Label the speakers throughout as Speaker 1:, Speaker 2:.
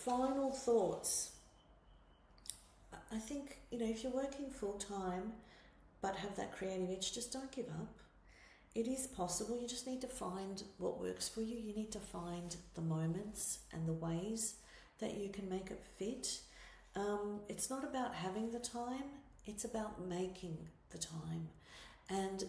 Speaker 1: final thoughts. I think, if you're working full-time but have that creative itch, just don't give up. It is possible. You just need to find what works for you. You need to find the moments and the ways that you can make it fit. It's not about having the time, it's about making the time. And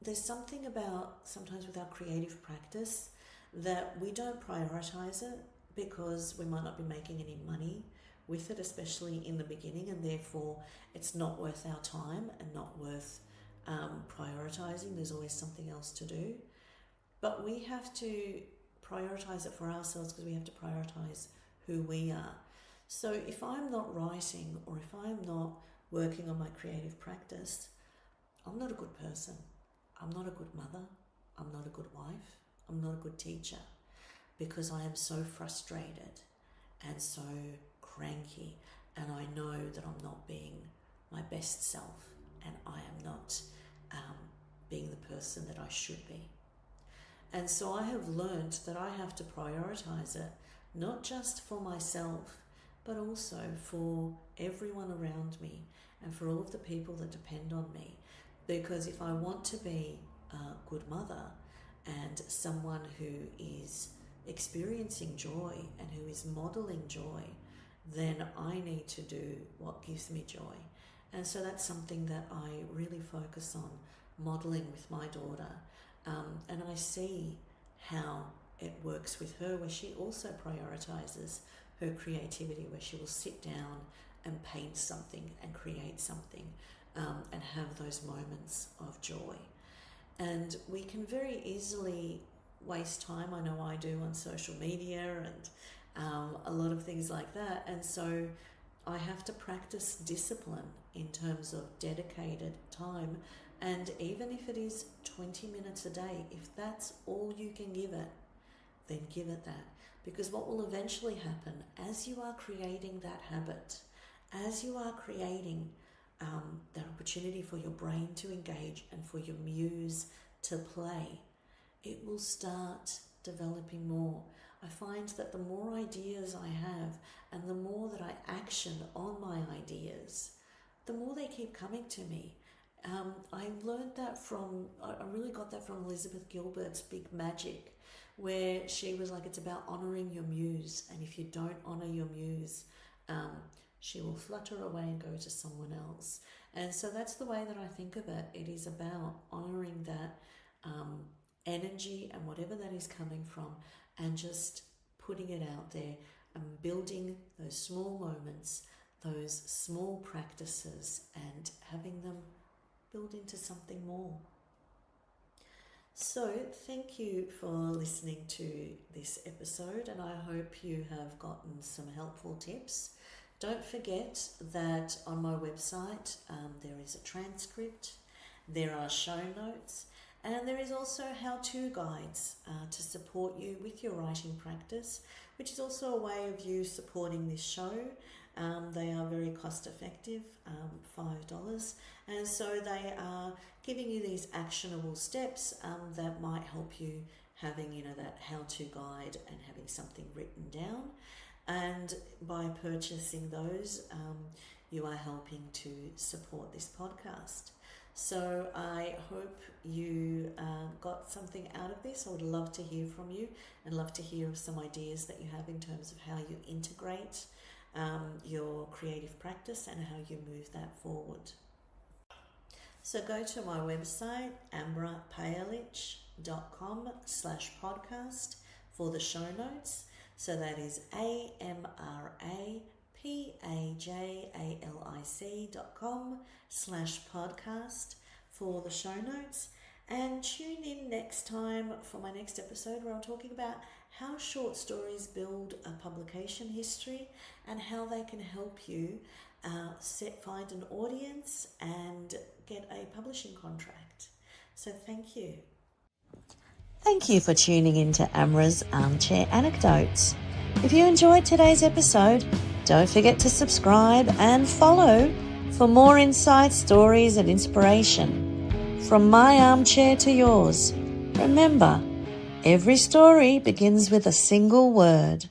Speaker 1: there's something about sometimes with our creative practice that we don't prioritize it because we might not be making any money with it, especially in the beginning, and therefore it's not worth our time and not worth prioritizing. There's always something else to do. But we have to prioritize it for ourselves because we have to prioritize who we are. So if I'm not writing or if I'm not working on my creative practice, I'm not a good person. I'm not a good mother. I'm not a good wife. I'm not a good teacher because I am so frustrated and so cranky, and I know that I'm not being my best self and I am not being the person that I should be. And so I have learned that I have to prioritize it, not just for myself, but also for everyone around me and for all of the people that depend on me. Because if I want to be a good mother and someone who is experiencing joy and who is modeling joy, then I need to do what gives me joy. And so that's something that I really focus on modeling with my daughter. And I see how it works with her, where she also prioritizes her creativity, where she will sit down and paint something and create something and have those moments of joy. And we can very easily waste time. I know I do on social media and a lot of things like that. And so I have to practice discipline in terms of dedicated time. And even if it is 20 minutes a day, if that's all you can give it, then give it that. Because what will eventually happen as you are creating that habit, as you are creating that opportunity for your brain to engage and for your muse to play, it will start developing more. I find that the more ideas I have and the more that I action on my ideas, the more they keep coming to me. I learned that I really got that from Elizabeth Gilbert's Big Magic, where she was like, it's about honoring your muse. And if you don't honor your muse, she will flutter away and go to someone else. And so that's the way that I think of it. It is about honoring that energy and whatever that is coming from, and just putting it out there and building those small moments, those small practices, and having them build into something more. So thank you for listening to this episode, and I hope you have gotten some helpful tips. Don't forget that on my website there is a transcript, there are show notes, and there is also how-to guides to support you with your writing practice, which is also a way of you supporting this show. They are very cost effective, $5, and so they are giving you these actionable steps that might help you having that how-to guide and having something written down. And by purchasing those, you are helping to support this podcast. So I hope you got something out of this. I would love to hear from you and love to hear of some ideas that you have in terms of how you integrate your creative practice and how you move that forward. So go to my website, amrapajalich.com/podcast for the show notes. So that is amrapajalich.com/podcast for the show notes. And tune in next time for my next episode, where I'm talking about how short stories build a publication history and how they can help you find an audience and get a publishing contract. So thank you.
Speaker 2: Thank you for tuning in to Amra's Armchair Anecdotes. If you enjoyed today's episode, don't forget to subscribe and follow for more insights, stories and inspiration. From my armchair to yours, remember, every story begins with a single word.